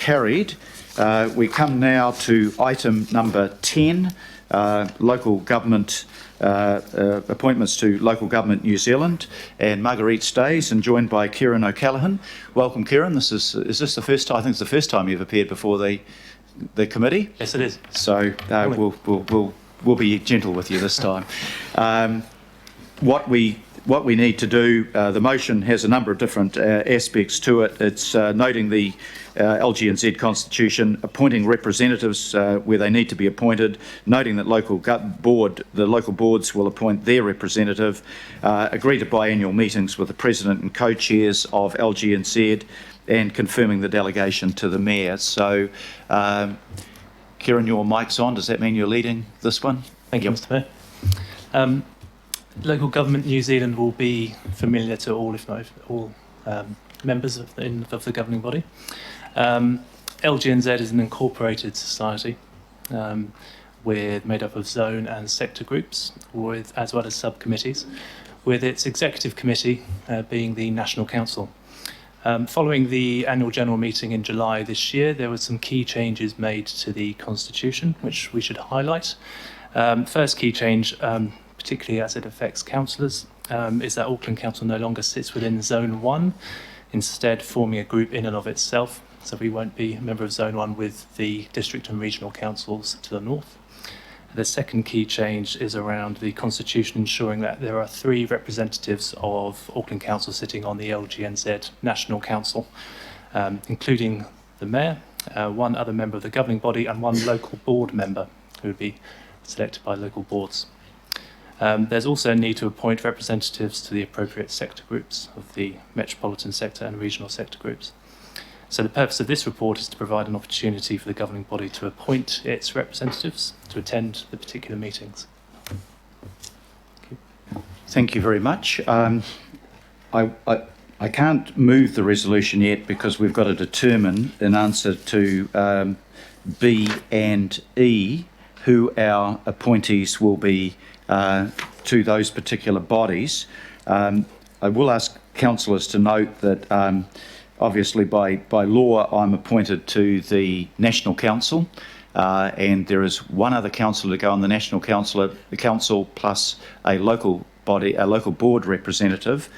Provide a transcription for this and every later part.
carried. We come now to item number 10, local government appointments to Local Government New Zealand, and Marguerite Stays, and joined by Kieran O'Callaghan. Welcome, Kieran. Is this the first time? I think it's the first time you've appeared before the committee. Yes, it is. So we'll be gentle with you this time. What we need to do, the motion has a number of different aspects to it. It's noting the LGNZ constitution, appointing representatives where they need to be appointed, noting that the local boards will appoint their representative, agree to biannual meetings with the president and co-chairs of LGNZ, and confirming the delegation to the mayor. So, Kieran, your mic's on. Does that mean you're leading this one? Thank you, Mr. Mayor. Local Government New Zealand will be familiar to all, if not all, members of the governing body. LGNZ is an incorporated society. We're made up of zone and sector groups, as well as subcommittees, with its executive committee being the National Council. Following the annual general meeting in July this year, there were some key changes made to the constitution, which we should highlight. First key change, particularly as it affects councillors, is that Auckland Council no longer sits within Zone 1, instead forming a group in and of itself. So we won't be a member of Zone 1 with the district and regional councils to the north. The second key change is around the constitution ensuring that there are 3 representatives of Auckland Council sitting on the LGNZ National Council, including the mayor, 1 other member of the governing body, and 1 local board member who would be selected by local boards. There's also a need to appoint representatives to the appropriate sector groups of the metropolitan sector and regional sector groups. So the purpose of this report is to provide an opportunity for the governing body to appoint its representatives to attend the particular meetings. Thank you very much. I can't move the resolution yet because we've got to determine, in answer to B and E, who our appointees will be to those particular bodies. I will ask councillors to note that obviously by law I'm appointed to the National Council, and there is 1 other councillor to go on the National Council, the council plus a local board representative.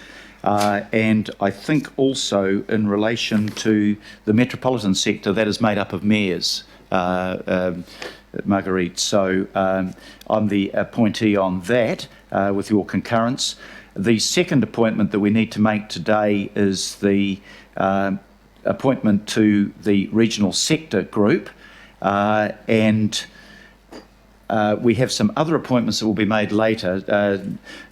And I think also in relation to the metropolitan sector, that is made up of mayors, Marguerite. So I'm the appointee on that with your concurrence. The second appointment that we need to make today is the appointment to the regional sector group, and we have some other appointments that will be made later.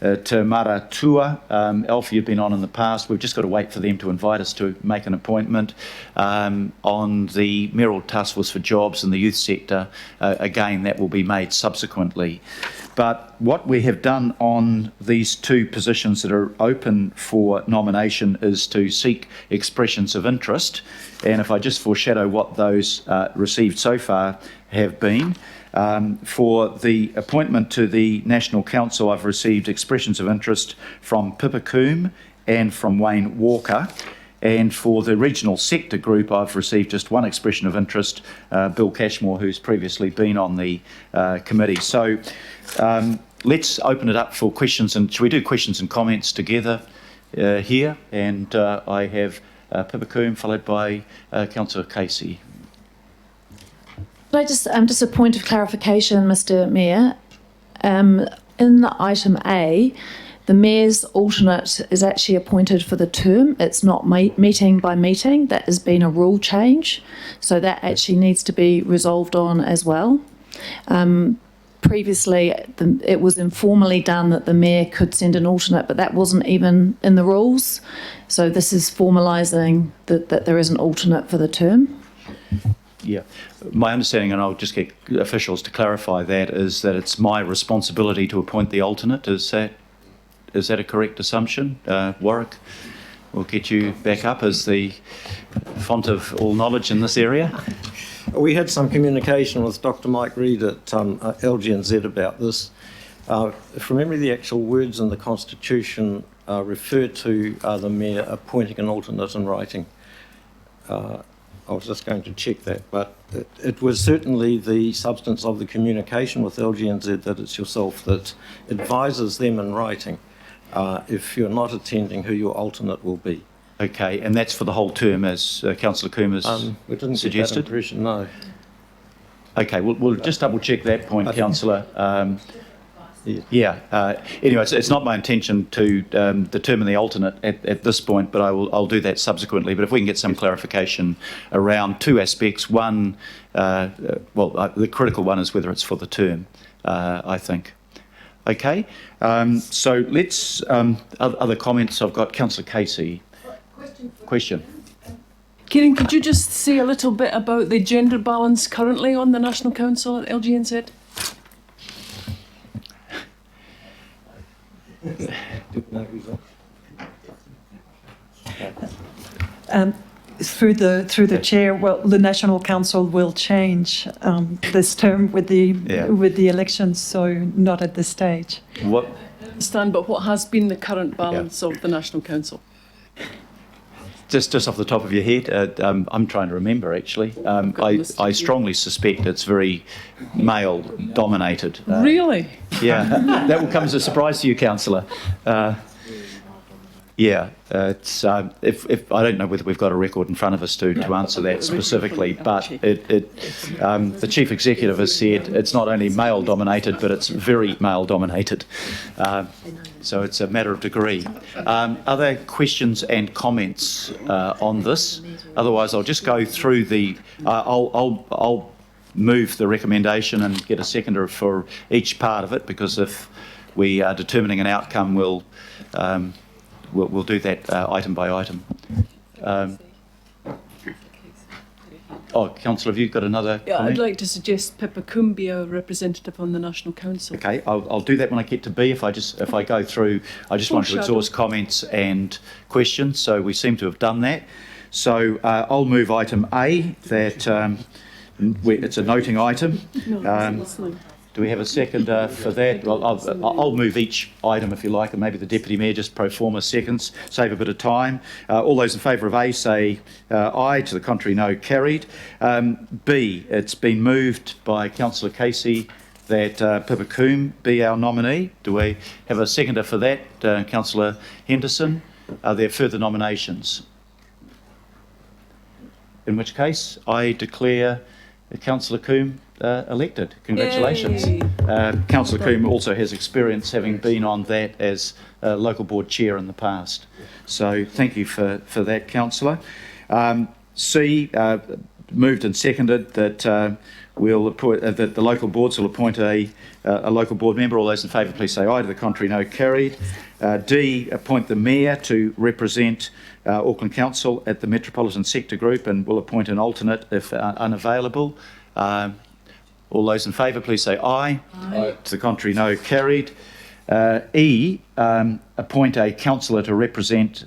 To Mara Tua, Alfie, you've been on in the past. We've just got to wait for them to invite us to make an appointment. On the Mayoral Task Force for Jobs and the youth sector, again, that will be made subsequently. But what we have done on these 2 positions that are open for nomination is to seek expressions of interest. And if I just foreshadow what those received so far have been, for the appointment to the National Council, I've received expressions of interest from Pippa Coombe and from Wayne Walker. And for the regional sector group, I've received just 1 expression of interest, Bill Cashmore, who's previously been on the committee. So let's open it up for questions, and should we do questions and comments together here? And I have Pippa Coombe followed by Councillor Casey. Could I just a point of clarification, Mr. Mayor? In item A, the mayor's alternate is actually appointed for the term. It's not meeting by meeting. That has been a rule change, so that actually needs to be resolved on as well. Previously, it was informally done that the mayor could send an alternate, but that wasn't even in the rules. So this is formalising that there is an alternate for the term. Yeah, my understanding, and I'll just get officials to clarify that, is that it's my responsibility to appoint the alternate. Is that a correct assumption? Warwick, we'll get you back up as the font of all knowledge in this area. We had some communication with Dr. Mike Reid at LGNZ about this. From memory, the actual words in the Constitution refer to the Mayor appointing an alternate in writing. I was just going to check that, but it was certainly the substance of the communication with LGNZ that it's yourself that advises them in writing if you're not attending who your alternate will be. Okay, and that's for the whole term, as Councillor Coombs We didn't get that suggested? impression, no. Okay, we'll just double check that point, Councillor. Anyway, it's not my intention to determine the alternate at this point, but I'll do that subsequently. But if we can get some clarification around two aspects. One, the critical one is whether it's for the term, I think. Okay, so let's, other comments. I've got Councillor Casey. Question. Kieran, could you just say a little bit about the gender balance currently on the National Council at LGNZ? Through the chair, well, the National Council will change this term with the elections, so not at this stage. What? I understand, but what has been the current balance of the National Council? Just off the top of your head, I'm trying to remember actually. I strongly suspect it's very male dominated. Really? Yeah, that will come as a surprise to you, Councillor. It's if I don't know whether we've got a record in front of us to answer that specifically, but the chief executive has said it's not only male dominated, but it's very male dominated. So it's a matter of degree. Other questions and comments on this? Otherwise, I'll just go through the. I'll move the recommendation and get a seconder for each part of it, because if we are determining an outcome, we'll do that item by item. Councillor, have you got another Yeah, comment? I'd like to suggest Pippa Coombe be a representative on the National Council. Okay, I'll do that when I get to B. If I go through, I just want to exhaust comments and questions. So we seem to have done that. So I'll move item A. That it's a noting item. No, listening. Do we have a second for that? Well, I'll move each item if you like, and maybe the Deputy Mayor just pro forma seconds, save a bit of time. All those in favour of A say aye, to the contrary no, carried. B, it's been moved by Councillor Casey that Pippa Coombe be our nominee. Do we have a seconder for that, Councillor Henderson? Are there further nominations? In which case, I declare Councillor Coombe elected. Congratulations. Councillor Coombe also has experience, having been on that as local board chair in the past. So thank you for that, Councillor. C, moved and seconded that we'll appoint, that the local boards will appoint a local board member. All those in favour, please say aye. To the contrary, no, carried. D, appoint the mayor to represent Auckland Council at the Metropolitan Sector Group, and will appoint an alternate if unavailable. All those in favour, please say aye. Aye. To the contrary, no, carried. E, appoint a councillor to represent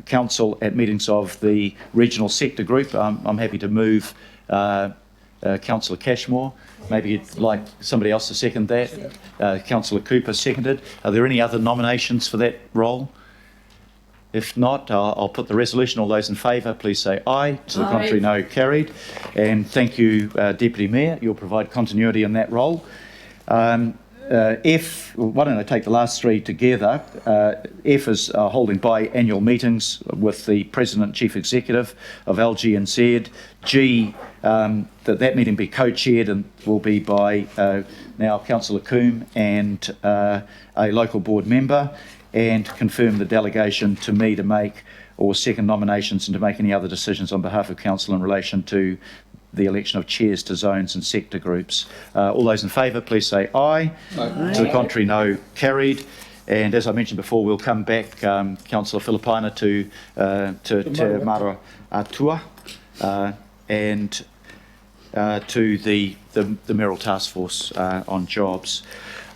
council at meetings of the regional sector group. I'm happy to move Councillor Cashmore. Maybe you'd like somebody else to second that. Councillor Cooper seconded. Are there any other nominations for that role? If not, I'll put the resolution. All those in favour, please say aye. To the contrary, no, carried. And thank you, Deputy Mayor. You'll provide continuity in that role. F, why don't I take the last three together? F is holding biannual meetings with the President and Chief Executive of LGNZ. G, that meeting be co-chaired and will be by now Councillor Coombe and a local board member, and confirm the delegation to me to make or second nominations and to make any other decisions on behalf of Council in relation to the election of chairs to zones and sector groups. All those in favour, please say aye. Aye. To the contrary, no, carried. And as I mentioned before, we'll come back, Councillor Filipaina, to Te Mara Atua and to the Mayoral Task Force on Jobs.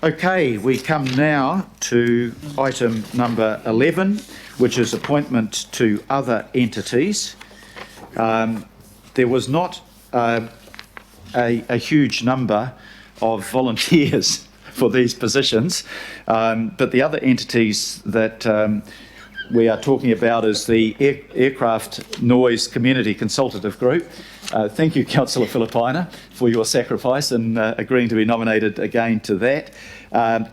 Okay, we come now to item number 11, which is appointment to other entities. There was not a huge number of volunteers for these positions, but the other entities that we are talking about is the Aircraft Noise Community Consultative Group. Thank you, Councillor Filipaina, for your sacrifice and agreeing to be nominated again to that.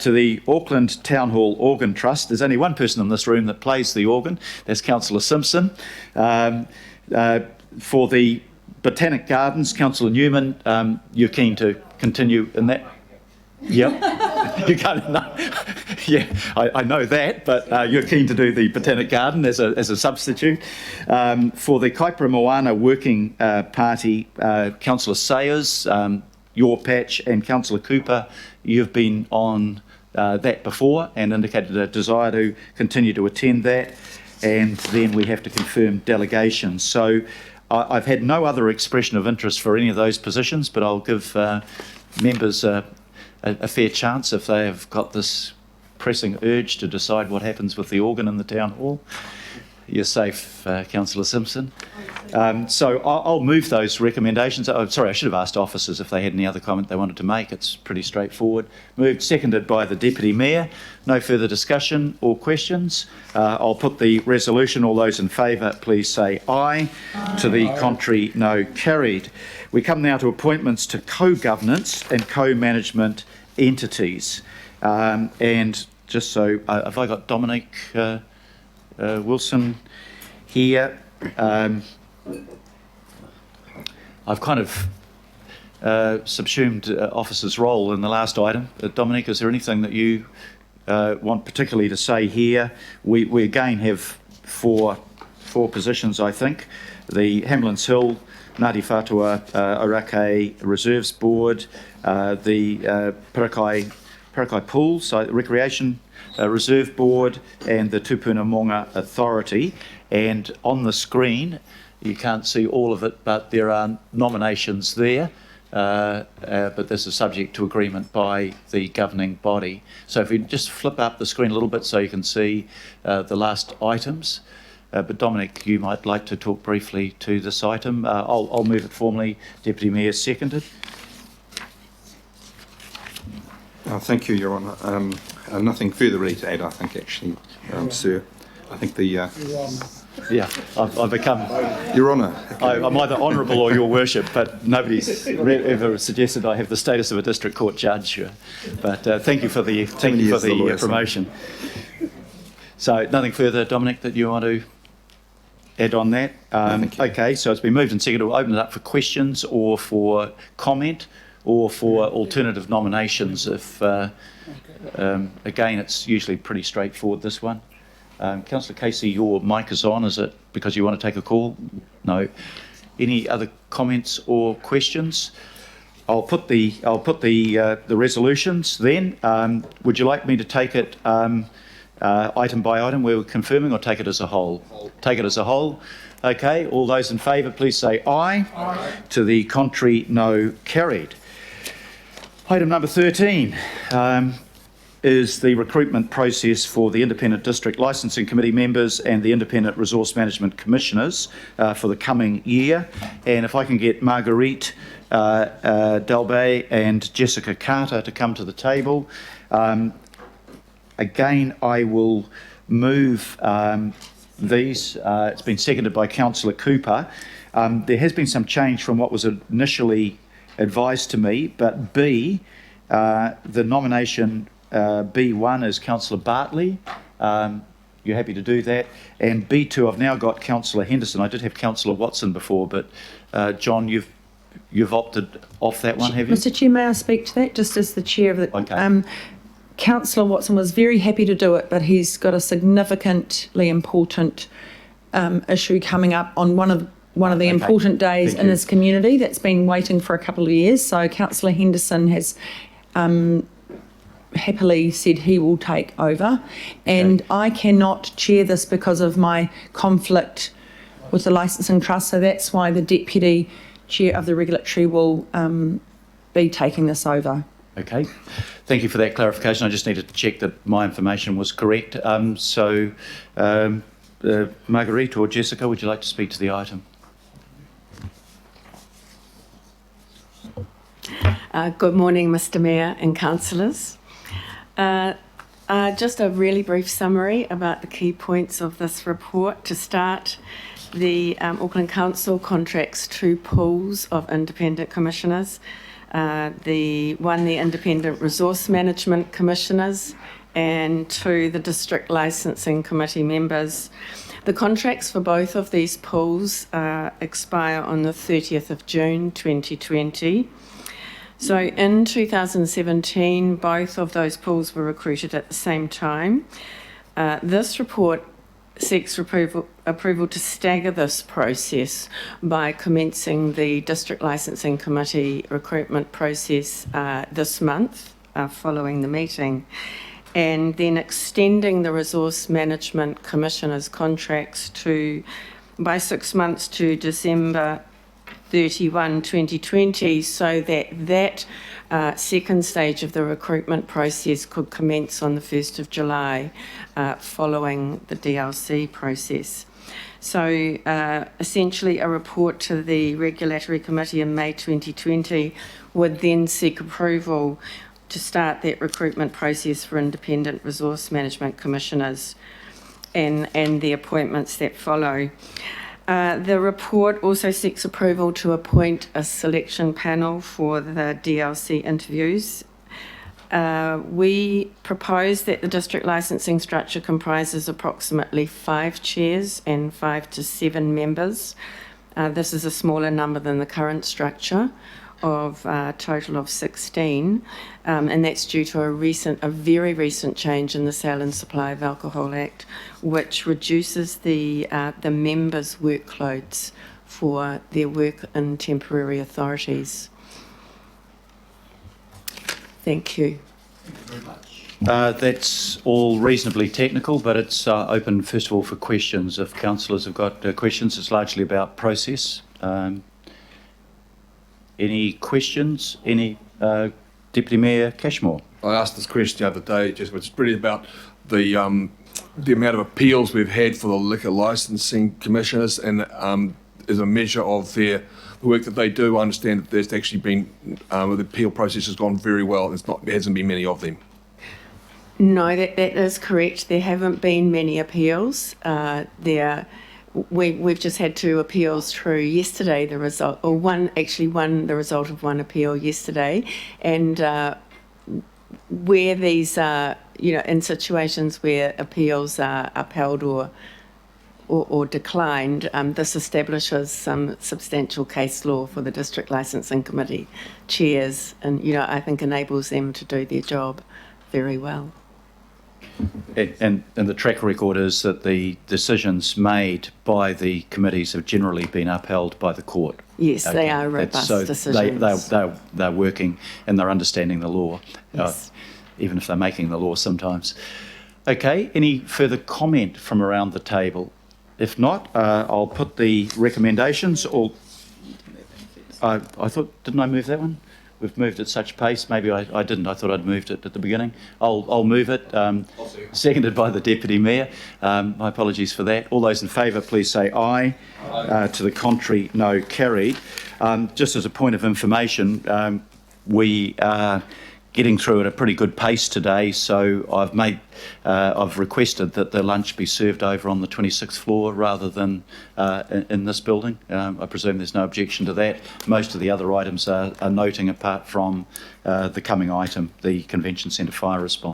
To the Auckland Town Hall Organ Trust, there's only one person in this room that plays the organ, that's Councillor Simpson. For the Botanic Gardens, Councillor Newman, you're keen to continue in that? Yep. You can't, no. Yeah, I know that, but you're keen to do the Botanic Garden as a substitute. For the Kaipara Moana Working Party, Councillor Sayers, your patch, and Councillor Cooper, you've been on that before and indicated a desire to continue to attend that. And then we have to confirm delegations. So I've had no other expression of interest for any of those positions, but I'll give members a fair chance if they have got this pressing urge to decide what happens with the organ in the town hall. You're safe, Councillor Simpson. So I'll move those recommendations. Oh, sorry, I should have asked officers if they had any other comment they wanted to make. It's pretty straightforward. Moved, seconded by the Deputy Mayor. No further discussion or questions. I'll put the resolution. All those in favour, please say aye. Aye. To the contrary, no. Carried. We come now to appointments to co-governance and co-management entities. And just so, have I got Dominic Wilson here? I've kind of subsumed officer's role in the last item. Dominic, is there anything that you want particularly to say here? We again have four positions, I think. The Hamlin's Hill Ngāti Whātua Ōrākei Reserves Board, the Parakai Pools Recreation Reserve Board, and the Tupuna Monga Authority. And on the screen, you can't see all of it, but there are nominations there, but this is subject to agreement by the governing body. So if you just flip up the screen a little bit so you can see the last items. But Dominic, you might like to talk briefly to this item. I'll move it formally. Deputy Mayor, seconded. Thank you, Your Honour. Nothing further really to add, I think, actually, sir. I think the... Yeah, I've become... Your Honour. I'm either honourable or your worship, but nobody's ever suggested I have the status of a district court judge. But thank you for the promotion. So nothing further, Dominic, that you want to add on that? Okay, so it's been moved and seconded. We'll open it up for questions or for comment or for alternative nominations. If again, it's usually pretty straightforward, this one. Councillor Casey, your mic is on. Is it because you want to take a call? No. Any other comments or questions? I'll put the resolutions then. Would you like me to take it item by item where we're confirming, or take it as a whole? Take it as a whole. Okay, all those in favour, please say aye. Aye. To the contrary, no. Carried. Item number 13 is the recruitment process for the Independent District Licensing Committee members and the Independent Resource Management Commissioners for the coming year. And if I can get Marguerite Dalbay and Jessica Carter to come to the table. Again, I will move these. It's been seconded by Councillor Cooper. There has been some change from what was initially advised to me, but B, the nomination B1 is Councillor Bartley. You're happy to do that. And B2, I've now got Councillor Henderson. I did have Councillor Watson before, but John, you've opted off that one, have you? Mr. Chair, may I speak to that, just as the chair of the... Okay. Councillor Watson was very happy to do it, but he's got a significantly important issue coming up on one of the important days in his community that's been waiting for a couple of years. So Councillor Henderson has happily said he will take over, and I cannot chair this because of my conflict with the Licensing Trust. So that's why the Deputy Chair of the Regulatory will be taking this over. Okay, thank you for that clarification. I just needed to check that my information was correct. Marguerite or Jessica, would you like to speak to the item? Good morning, Mr. Mayor and councillors. Just a really brief summary about the key points of this report. To start, the Auckland Council contracts 2 pools of independent commissioners. The Independent Resource Management Commissioners, and 2, the District Licensing Committee members. The contracts for both of these pools expire on the 30th of June 2020. So in 2017, both of those pools were recruited at the same time. This report seeks approval to stagger this process by commencing the District Licensing Committee recruitment process this month following the meeting, and then extending the Resource Management Commissioners' contracts by 6 months to December 31, 2020, so that second stage of the recruitment process could commence on the 1st of July following the DLC process. So essentially a report to the Regulatory Committee in May 2020 would then seek approval to start that recruitment process for Independent Resource Management Commissioners and the appointments that follow. The report also seeks approval to appoint a selection panel for the DLC interviews. We propose that the district licensing structure comprises approximately 5 chairs and 5 to 7 members. This is a smaller number than the current structure of a total of 16, and that's due to a very recent change in the Sale and Supply of Alcohol Act, which reduces the members' workloads for their work in temporary authorities. Thank you. That's all reasonably technical, but it's open, first of all, for questions. If councillors have got questions, it's largely about process. Any questions? Deputy Mayor Cashmore? I asked this question the other day, it's really about the amount of appeals we've had for the liquor licensing commissioners, and as a measure of the work that they do, I understand that there's actually been, the appeal process has gone very well. There hasn't been many of them. No, that is correct. There haven't been many appeals. We've just had 2 appeals through yesterday. The result of one appeal yesterday, and where these are, in situations where appeals are upheld or declined, this establishes some substantial case law for the District Licensing Committee chairs, and I think enables them to do their job very well. And the track record is that the decisions made by the committees have generally been upheld by the court. Yes, okay. They are robust decisions. They're working and they're understanding the law, yes. Even if they're making the law sometimes. Okay, any further comment from around the table? If not, I'll put the recommendations. I thought, didn't I move that one? We've moved at such pace. Maybe I didn't. I thought I'd moved it at the beginning. I'll move it. Seconded by the Deputy Mayor. My apologies for that. All those in favour, please say aye. Aye. To the contrary, no, carried. Just as a point of information, we are getting through at a pretty good pace today, so I've requested that the lunch be served over on the 26th floor rather than in this building. I presume there's no objection to that. Most of the other items are noting, apart from the coming item, the Convention Centre fire response.